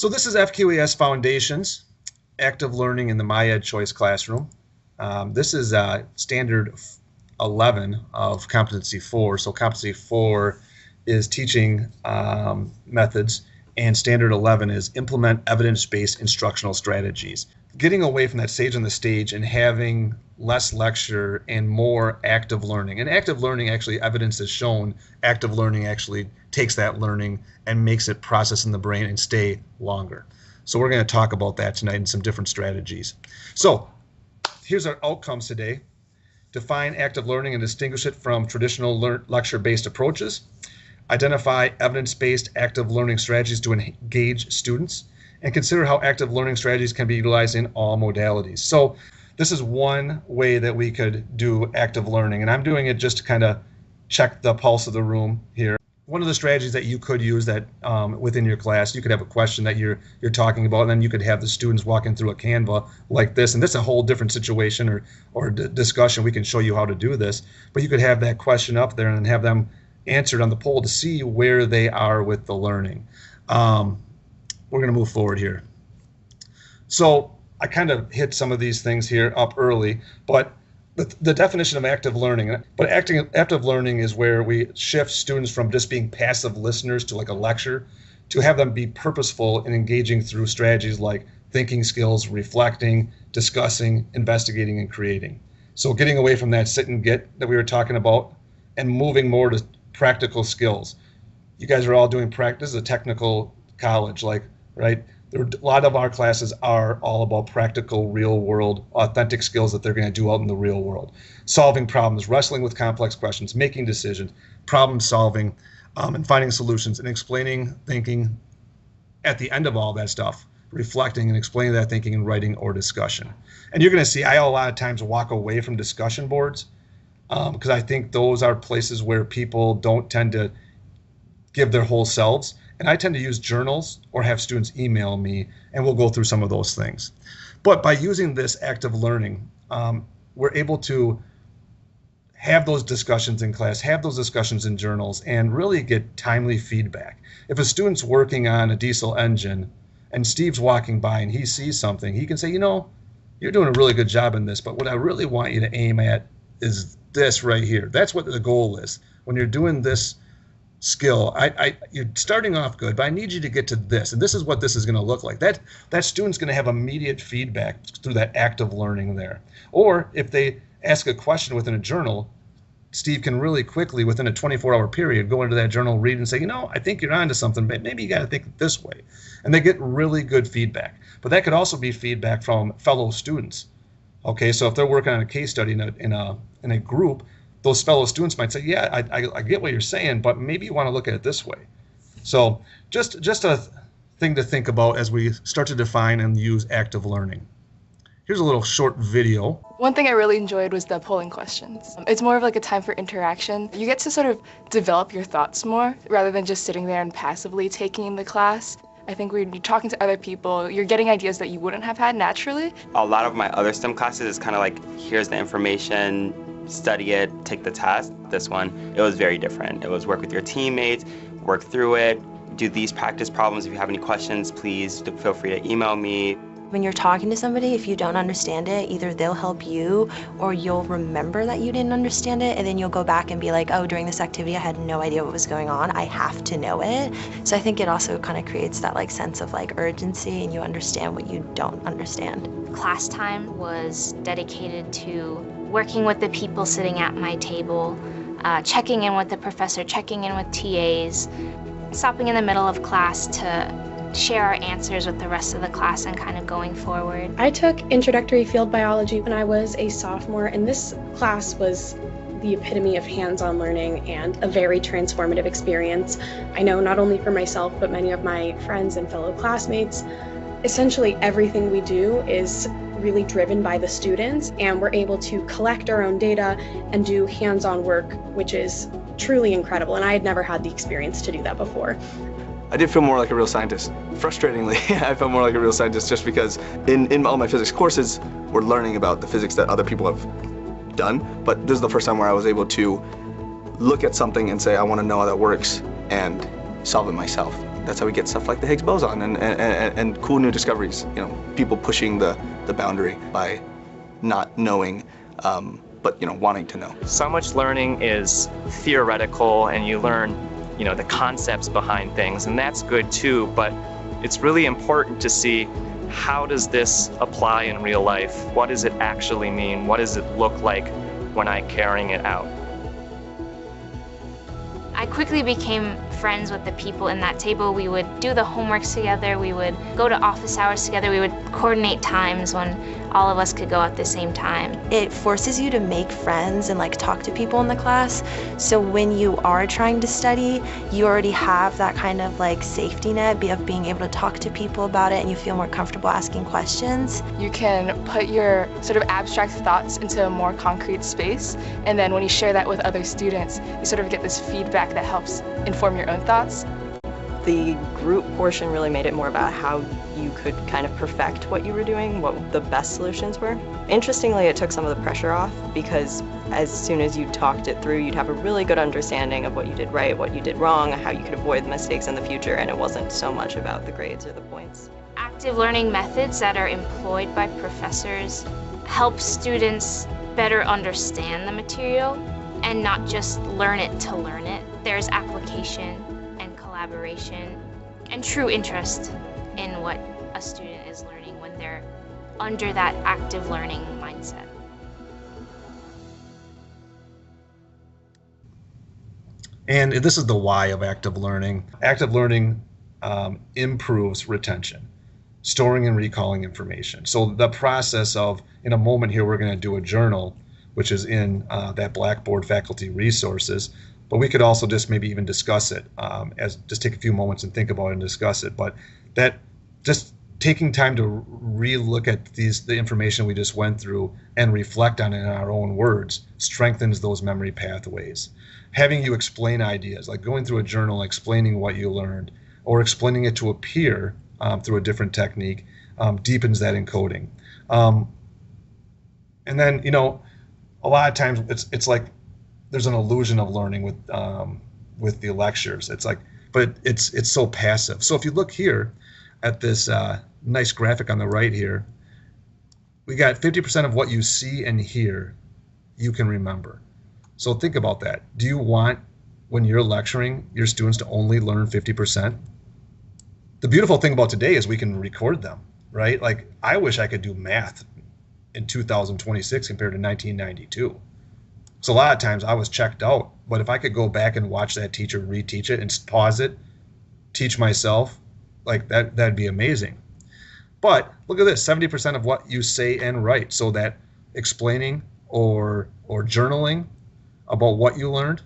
So this is FQAS Foundations, Active Learning in the MyEdChoice Classroom. This is standard 11 of competency 4. So competency 4 is teaching methods, and standard 11 is implement evidence-based instructional strategies. Getting away from that sage on the stage and having less lecture and more active learning. And active learning, actually, evidence has shown active learning actually takes that learning and makes it process in the brain and stay longer. So we're going to talk about that tonight and some different strategies. So here's our outcomes today. Define active learning and distinguish it from traditional lecture-based approaches. Identify evidence-based active learning strategies to engage students, and consider how active learning strategies can be utilized in all modalities. So this is one way that we could do active learning, and I'm doing it just to kind of check the pulse of the room here. One of the strategies that you could use that within your class, you could have a question that you're talking about, and then you could have the students walking through a Canva like this, and this is a whole different situation or discussion. We can show you how to do this, but you could have that question up there and then have them answered on the poll to see where they are with the learning. We're going to move forward here. So I kind of hit some of these things here up early, but the definition of active learning, active learning is where we shift students from just being passive listeners to like a lecture, to have them be purposeful in engaging through strategies like thinking skills, reflecting, discussing, investigating, and creating. So getting away from that sit and get that we were talking about and moving more to practical skills. You guys are all doing practice. This is a technical college, right? A lot of our classes are all about practical, real-world, authentic skills that they're going to do out in the real world. Solving problems, wrestling with complex questions, making decisions, problem solving, and finding solutions, and explaining thinking at the end of all that stuff, reflecting and explaining that thinking in writing or discussion. And you're going to see I a lot of times walk away from discussion boards because I think those are places where people don't tend to give their whole selves. And I tend to use journals or have students email me, and we'll go through some of those things. But by using this active learning, we're able to have those discussions in class, have those discussions in journals, and really get timely feedback. If a student's working on a diesel engine and Steve's walking by and he sees something, he can say, you know, you're doing a really good job in this, but what I really want you to aim at is this right here. That's what the goal is. When you're doing this skill, you're starting off good, but I need you to get to this, and this is what this is going to look like. That student's going to have immediate feedback through that active learning there. Or if they ask a question within a journal, Steve can really quickly, within a 24-hour period, go into that journal, read, and say, you know, I think you're onto something, but maybe you got to think this way. And they get really good feedback. But that could also be feedback from fellow students. Okay, so if they're working on a case study in a group, those fellow students might say, yeah, I get what you're saying, but maybe you want to look at it this way. So just a thing to think about as we start to define and use active learning. Here's a little short video. One thing I really enjoyed was the polling questions. It's more of like a time for interaction. You get to sort of develop your thoughts more rather than just sitting there and passively taking the class. I think when you're talking to other people, you're getting ideas that you wouldn't have had naturally. A lot of my other STEM classes is kind of like, here's the information, study it, take the test. This one, it was very different. It was work with your teammates, work through it, do these practice problems. If you have any questions, please feel free to email me. When you're talking to somebody, if you don't understand it, either they'll help you or you'll remember that you didn't understand it, and then you'll go back and be like, oh, during this activity I had no idea what was going on. I have to know it. So I think it also kind of creates that like sense of like urgency, and you understand what you don't understand. Class time was dedicated to working with the people sitting at my table, checking in with the professor, checking in with TAs, stopping in the middle of class to share our answers with the rest of the class and kind of going forward. I took introductory field biology when I was a sophomore, and this class was the epitome of hands-on learning and a very transformative experience. I know not only for myself, but many of my friends and fellow classmates, essentially everything we do is really driven by the students, and we're able to collect our own data and do hands-on work, which is truly incredible, and I had never had the experience to do that before. I did feel more like a real scientist. Frustratingly, I felt more like a real scientist just because in all my physics courses, we're learning about the physics that other people have done, but this is the first time where I was able to look at something and say, I want to know how that works, and solve it myself. That's how we get stuff like the Higgs boson and cool new discoveries. You know, people pushing the boundary by not knowing, but wanting to know. So much learning is theoretical, and you learn, the concepts behind things, and that's good too. But it's really important to see, how does this apply in real life? What does it actually mean? What does it look like when I'm carrying it out? I quickly became friends with the people in that table. We would do the homeworks together, we would go to office hours together, we would coordinate times when all of us could go at the same time. It forces you to make friends and talk to people in the class. So when you are trying to study, you already have that kind of safety net of being able to talk to people about it, and you feel more comfortable asking questions. You can put your sort of abstract thoughts into a more concrete space, and then when you share that with other students, you sort of get this feedback that helps inform your own thoughts. The group portion really made it more about how you could kind of perfect what you were doing, what the best solutions were. Interestingly, it took some of the pressure off, because as soon as you talked it through, you'd have a really good understanding of what you did right, what you did wrong, how you could avoid mistakes in the future, and it wasn't so much about the grades or the points. Active learning methods that are employed by professors help students better understand the material and not just learn it to learn it. There's application and collaboration and true interest in what a student is learning when they're under that active learning mindset. And this is the why of active learning. Active learning improves retention, storing and recalling information. So the process of, in a moment here, we're going to do a journal, which is in that Blackboard faculty resources, but we could also just maybe even discuss it, just take a few moments and think about it and discuss it. But that just taking time to re-look at the information we just went through and reflect on it in our own words strengthens those memory pathways. Having you explain ideas, like going through a journal, explaining what you learned, or explaining it to a peer through a different technique, deepens that encoding. And then, a lot of times it's like there's an illusion of learning with the lectures. But it's so passive. So if you look here at this nice graphic on the right here, we got 50% of what you see and hear you can remember. So think about that. Do you want, when you're lecturing, your students to only learn 50%? The beautiful thing about today is we can record them, right? I wish I could do math in 2026 compared to 1992. So a lot of times I was checked out, but if I could go back and watch that teacher reteach it and pause it, teach myself, that'd be amazing. But look at this, 70% of what you say and write, so that explaining or journaling about what you learned,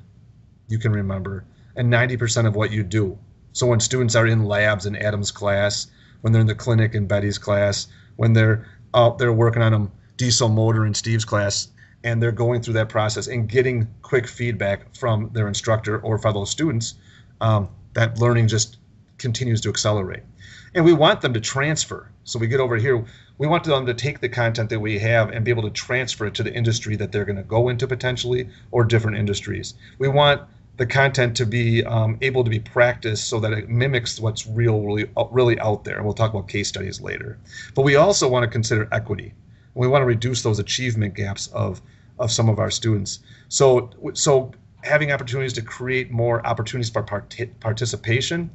you can remember, and 90% of what you do. So when students are in labs in Adam's class, when they're in the clinic in Betty's class, when they're out there working on a diesel motor in Steve's class, and they're going through that process and getting quick feedback from their instructor or fellow students, that learning just continues to accelerate. And we want them to transfer. So we get over here, we want them to take the content that we have and be able to transfer it to the industry that they're going to go into potentially, or different industries. We want the content to be able to be practiced so that it mimics what's really out there. And we'll talk about case studies later. But we also want to consider equity. We want to reduce those achievement gaps of some of our students. So having opportunities to create more opportunities for participation,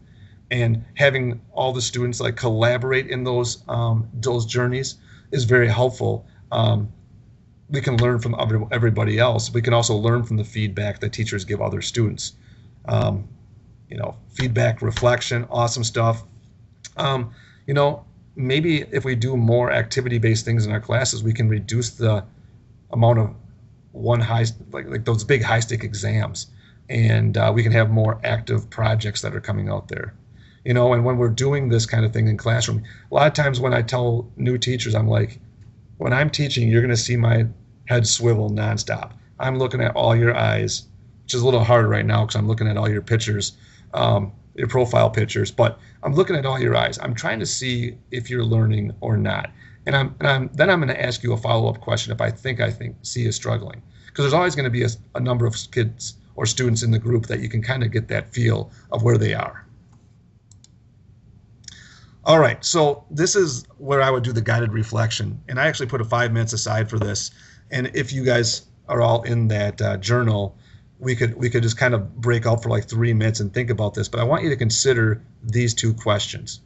and having all the students collaborate in those journeys is very helpful. We can learn from everybody else. We can also learn from the feedback that teachers give other students. Feedback, reflection, awesome stuff. Maybe if we do more activity-based things in our classes, we can reduce the amount of those big high-stake exams, and we can have more active projects that are coming out there. And when we're doing this kind of thing in classroom, a lot of times when I tell new teachers, I'm like, when I'm teaching, you're going to see my head swivel nonstop. I'm looking at all your eyes, which is a little hard right now because I'm looking at all your pictures, your profile pictures, but I'm looking at all your eyes. I'm trying to see if you're learning or not. And then I'm going to ask you a follow-up question if I see you struggling, because there's always going to be a number of kids or students in the group that you can kind of get that feel of where they are. All right, so this is where I would do the guided reflection, and I actually put 5 minutes aside for this. And if you guys are all in that journal, we could just kind of break out for like 3 minutes and think about this. But I want you to consider these 2 questions.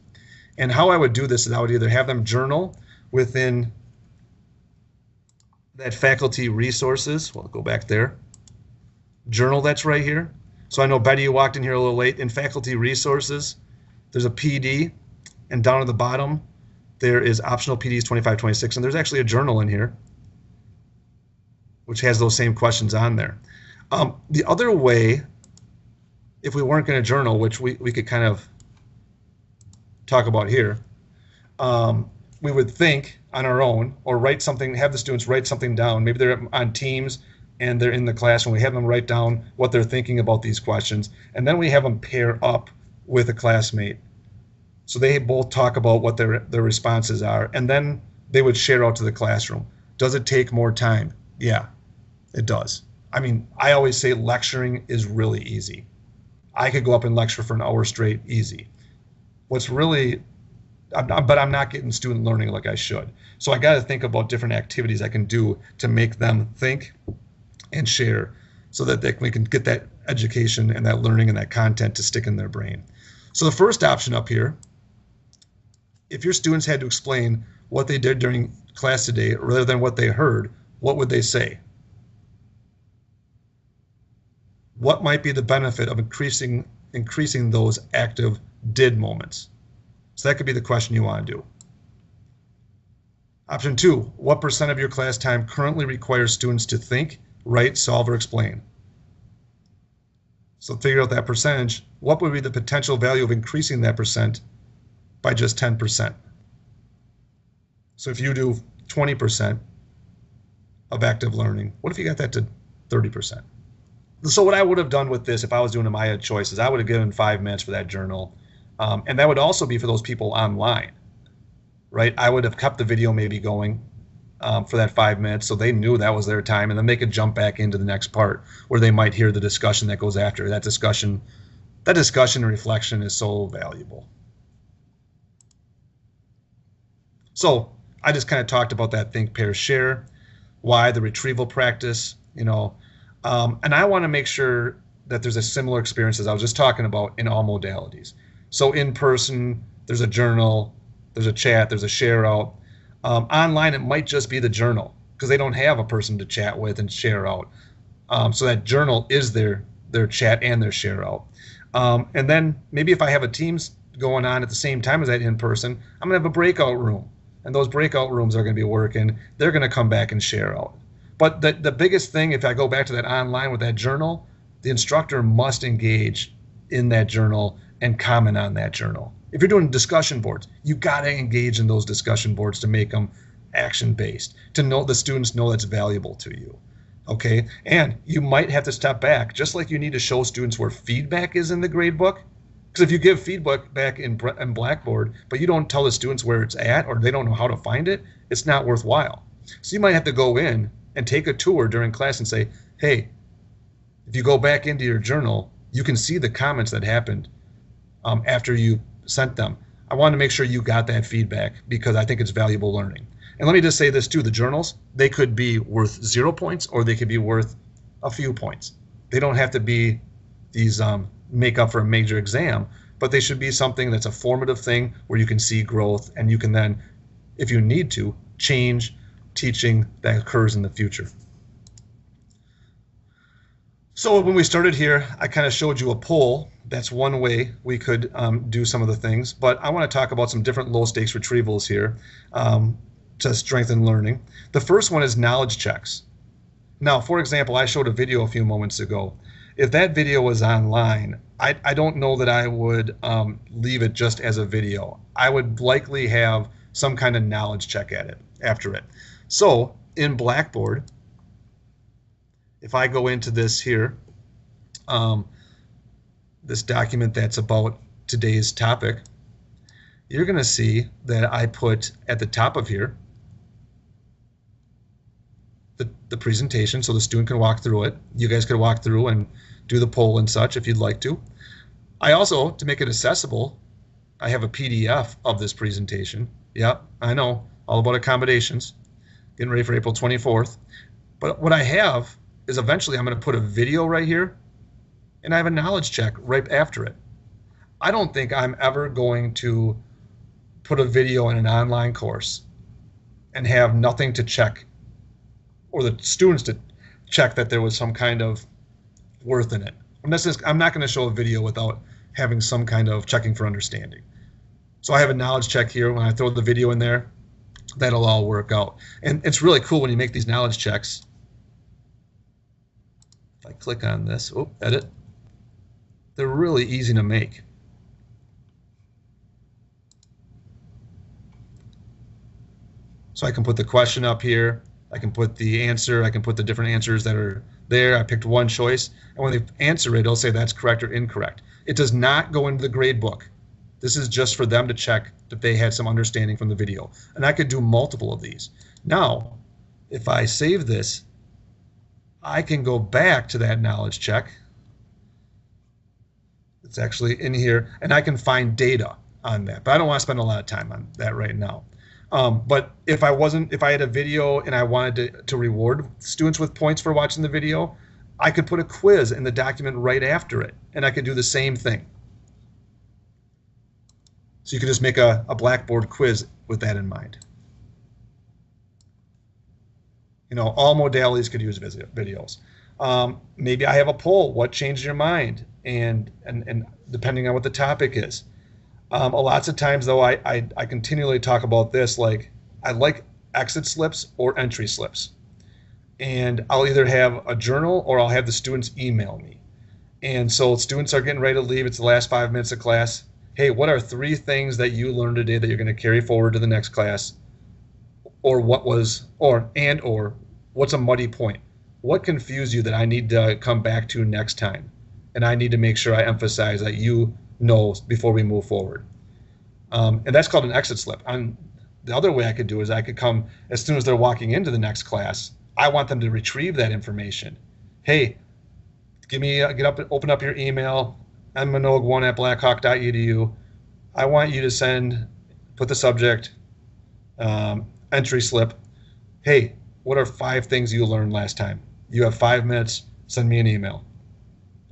And how I would do this is I would either have them journal within that faculty resources. We'll go back there. Journal that's right here. So I know Betty, you walked in here a little late. In faculty resources, there's a PD. And down at the bottom, there is optional PDs 25, 26, and there's actually a journal in here, which has those same questions on there. The other way, if we weren't going to journal, which we could kind of talk about here, we would think on our own or write something, have the students write something down. Maybe they're on teams and they're in the classroom. We have them write down what they're thinking about these questions, and then we have them pair up with a classmate. So they both talk about what their responses are, and then they would share out to the classroom. Does it take more time? Yeah, it does. I mean, I always say lecturing is really easy. I could go up and lecture for an hour straight, easy. What's really, but I'm not getting student learning like I should. So I got to think about different activities I can do to make them think and share so that we can get that education and that learning and that content to stick in their brain. So the first option up here, if your students had to explain what they did during class today rather than what they heard, what would they say? What might be the benefit of increasing those active did moments? So that could be the question you want to do. Option 2, what % of your class time currently requires students to think, write, solve, or explain? So figure out that percentage. What would be the potential value of increasing that % by just 10%? So if you do 20% of active learning, what if you got that to 30%? So what I would have done with this if I was doing a MyEdChoice is I would have given 5 minutes for that journal. And that would also be for those people online, right? I would have kept the video maybe going for that 5 minutes so they knew that was their time, and then they could jump back into the next part where they might hear the discussion that goes after. That discussion and reflection is so valuable. So I just kind of talked about that think, pair, share, why the retrieval practice, and I want to make sure that there's a similar experience as I was just talking about in all modalities. So in person, there's a journal, there's a chat, there's a share out. Online, it might just be the journal because they don't have a person to chat with and share out. So that journal is their chat and their share out. And then maybe if I have a Teams going on at the same time as that in person, I'm going to have a breakout room. And those breakout rooms are going to be working. They're going to come back and share out. But the biggest thing, if I go back to that online with that journal, the instructor must engage in that journal and comment on that journal. If you're doing discussion boards, you got to engage in those discussion boards to make them action-based, to know the students know that's valuable to you. Okay, and you might have to step back, just like you need to show students where feedback is in the grade book. Because if you give feedback back in Blackboard, but you don't tell the students where it's at or they don't know how to find it, it's not worthwhile. So you might have to go in and take a tour during class and say, hey, if you go back into your journal, you can see the comments that happened after you sent them. I want to make sure you got that feedback because I think it's valuable learning. And let me just say this too, the journals, they could be worth 0 points or they could be worth a few points. They don't have to be these make up for a major exam, but they should be something that's a formative thing where you can see growth and you can then, if you need to, change teaching that occurs in the future. So when we started here, I kind of showed you a poll. That's one way we could do some of the things, but I want to talk about some different low stakes retrievals here to strengthen learning. The first one is knowledge checks. Now, for example, I showed a video a few moments ago. If that video was online, I don't know that I would leave it just as a video. I would likely have some kind of knowledge check at it after it. So in Blackboard, if I go into this here, this document that's about today's topic, you're going to see that I put at the top of here the presentation so the student can walk through it. You guys could walk through and do the poll and such if you'd like to. I also, to make it accessible, I have a PDF of this presentation. Yep, I know, all about accommodations. Getting ready for April 24th. But what I have is eventually I'm going to put a video right here, and I have a knowledge check right after it. I don't think I'm ever going to put a video in an online course and have nothing to check, or the students to check that there was some kind of worth in it. I'm not going to show a video without having some kind of checking for understanding. So I have a knowledge check here. When I throw the video in there, that'll all work out. And it's really cool when you make these knowledge checks. If I click on this, edit, they're really easy to make. So I can put the question up here, I can put the answer, I can put the different answers that are there. I picked one choice, and when they answer it, it'll say that's correct or incorrect. It does not go into the grade book. This is just for them to check that they had some understanding from the video. And I could do multiple of these. Now, if I save this, I can go back to that knowledge check. It's actually in here, and I can find data on that. But I don't want to spend a lot of time on that right now. But if I had a video and I wanted to reward students with points for watching the video, I could put a quiz in the document right after it, and I could do the same thing. So you could just make a Blackboard quiz with that in mind. You know, all modalities could use videos. Maybe I have a poll, what changed your mind? And depending on what the topic is. Lots of times, though, I continually talk about this, like I like exit slips or entry slips. And I'll either have a journal or I'll have the students email me. And so students are getting ready to leave. It's the last 5 minutes of class. Hey, what are 3 things that you learned today that you're going to carry forward to the next class? Or what's a muddy point? What confused you that I need to come back to next time? And I need to make sure I emphasize that you know before we move forward. And that's called an exit slip. And the other way I could do is I could come as soon as they're walking into the next class. I want them to retrieve that information. Hey, open up your email, minogue1@blackhawk.edu. I want you to put the subject, entry slip. Hey, what are 5 things you learned last time? You have 5 minutes, send me an email.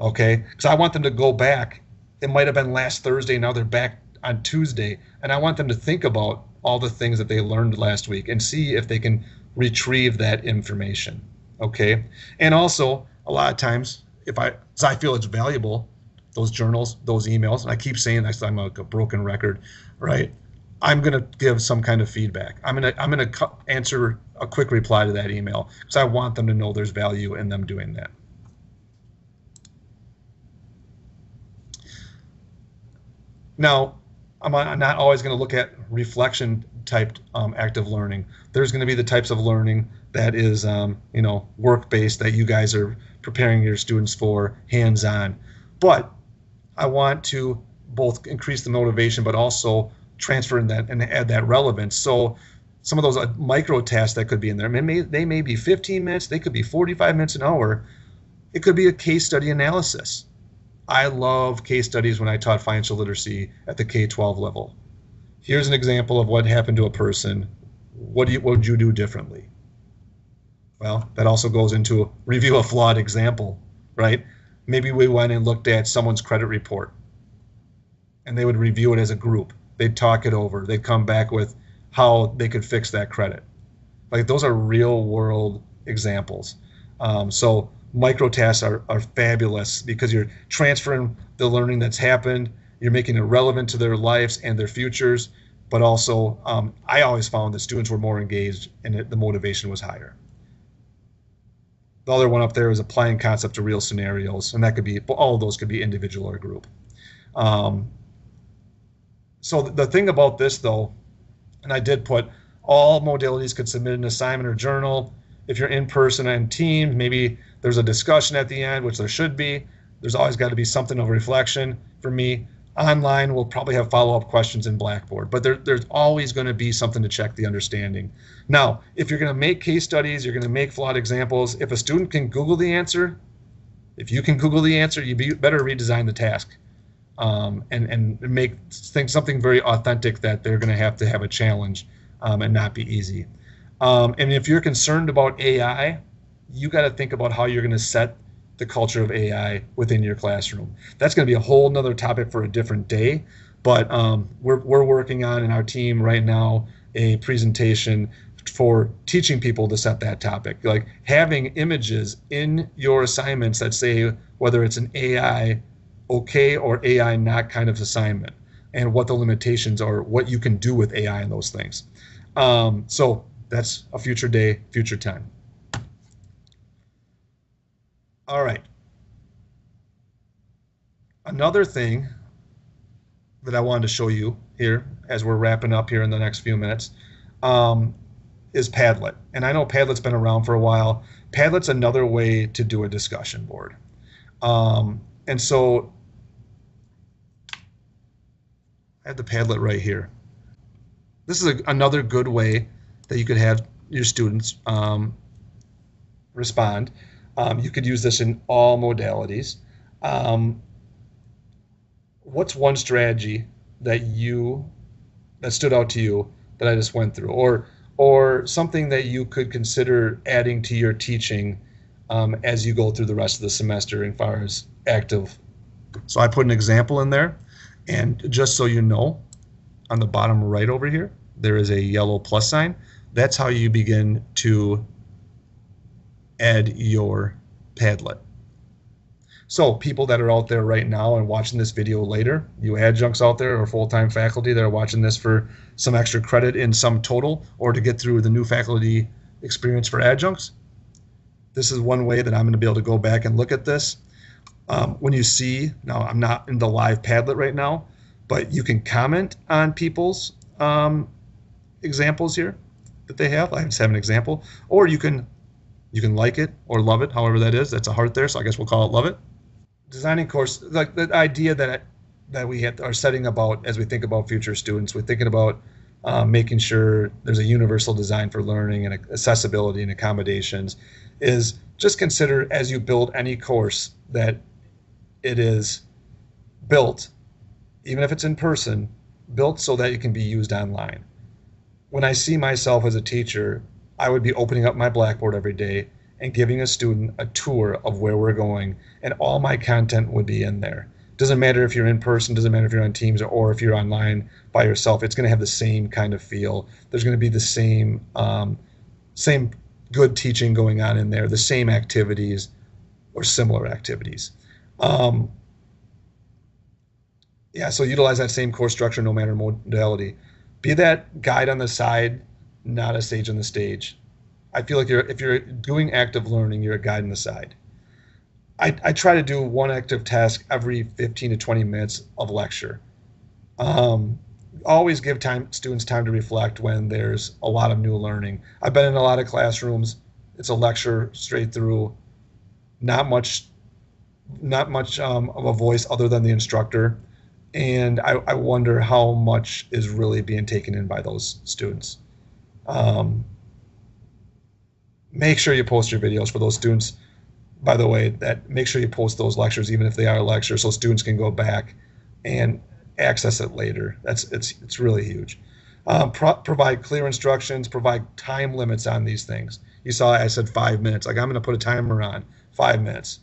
Okay? Because I want them to go back. It might have been last Thursday, now they're back on Tuesday, and I want them to think about all the things that they learned last week and see if they can retrieve that information. Okay? And also, a lot of times, if I feel it's valuable, those journals, those emails, and I keep saying this, I'm like a broken record, right? I'm going to give some kind of feedback. I'm going to answer a quick reply to that email because I want them to know there's value in them doing that. Now, I'm not always going to look at reflection type active learning. There's going to be the types of learning that is work-based that you guys are preparing your students for, hands-on. But I want to both increase the motivation but also transfer in that and add that relevance. So some of those micro tasks that could be in there, they may be 15 minutes, they could be 45 minutes, an hour. It could be a case study analysis. I love case studies when I taught financial literacy at the K-12 level. Here's an example of what happened to a person. What would you do differently? Well, that also goes into review a flawed example, right? Maybe we went and looked at someone's credit report and they would review it as a group. They'd talk it over. They'd come back with how they could fix that credit. Like, those are real world examples. So micro tasks are fabulous because you're transferring the learning that's happened. You're making it relevant to their lives and their futures. But also, I always found that students were more engaged and the motivation was higher. The other one up there is applying concept to real scenarios, and that could be, all of those could be individual or group. So the thing about this, though, and I did put all modalities could submit an assignment or journal. If you're in person and teams, maybe there's a discussion at the end, which there should be. There's always got to be something of reflection. For me, online, we'll probably have follow-up questions in Blackboard, but there's always going to be something to check the understanding. Now, if you're going to make case studies, you're going to make flawed examples. If a student can Google the answer, if you can Google the answer, you better redesign the task. and make things something very authentic that they're going to have a challenge and not be easy. And if you're concerned about AI, you got to think about how you're going to set the culture of AI within your classroom. That's going to be a whole nother topic for a different day, but we're working on in our team right now a presentation for teaching people to set that topic, like having images in your assignments that say whether it's an AI okay or AI not kind of assignment, and what the limitations are, what you can do with AI and those things. So that's a future day, future time. All right. Another thing that I wanted to show you here as we're wrapping up here in the next few minutes is Padlet. And I know Padlet's been around for a while. Padlet's another way to do a discussion board. And so I have the Padlet right here. This is another good way that you could have your students respond. You could use this in all modalities. What's one strategy that stood out to you that I just went through, or something that you could consider adding to your teaching as you go through the rest of the semester as far as active? So I put an example in there, and just so you know, on the bottom right over here, there is a yellow plus sign. That's how you begin to add your Padlet. So people that are out there right now and watching this video later, you adjuncts out there or full-time faculty that are watching this for some extra credit in some total or to get through the new faculty experience for adjuncts, this is one way that I'm going to be able to go back and look at this. When you see, now I'm not in the live Padlet right now, but you can comment on people's examples here that they have. I just have an example, or you can like it or love it, however that is. That's a heart there, so I guess we'll call it love it. Designing course, like the idea that we are setting about as we think about future students, we're thinking about making sure there's a universal design for learning and accessibility and accommodations, is just consider as you build any course that it is built, even if it's in person, built so that it can be used online. When I see myself as a teacher, I would be opening up my Blackboard every day and giving a student a tour of where we're going, and all my content would be in there. Doesn't matter if you're in person, doesn't matter if you're on Teams or if you're online by yourself, it's going to have the same kind of feel. There's going to be the same good teaching going on in there, the same activities or similar activities. Yeah, so utilize that same course structure no matter modality. Be that guide on the side, not a sage on the stage. I feel like if you're doing active learning, you're a guide on the side. I try to do one active task every 15 to 20 minutes of lecture. Always give students time to reflect when there's a lot of new learning. I've been in a lot of classrooms. It's a lecture straight through, not much of a voice other than the instructor. And I wonder how much is really being taken in by those students. Make sure you post your videos for those students. By the way, make sure you post those lectures, even if they are lectures, so students can go back and access it later. It's really huge. Provide clear instructions, provide time limits on these things. You saw I said 5 minutes. Like, I'm going to put a timer on 5 minutes.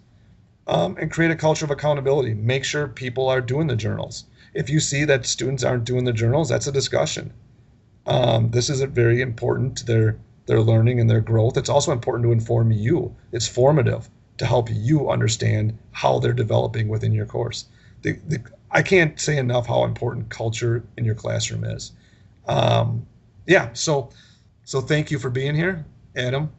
And create a culture of accountability. Make sure people are doing the journals. If you see that students aren't doing the journals, that's a discussion. This is very important to their learning and their growth. It's also important to inform you. It's formative to help you understand how they're developing within your course. I can't say enough how important culture in your classroom is. Yeah, so thank you for being here, Adam,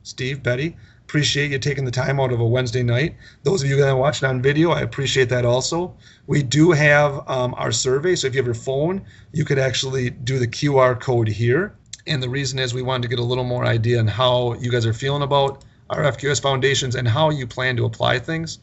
Steve, Betty. Appreciate you taking the time out of a Wednesday night. Those of you that are watching on video, I appreciate that also. We do have our survey, so if you have your phone, you could actually do the QR code here. And the reason is we wanted to get a little more idea on how you guys are feeling about our FQAS foundations and how you plan to apply things.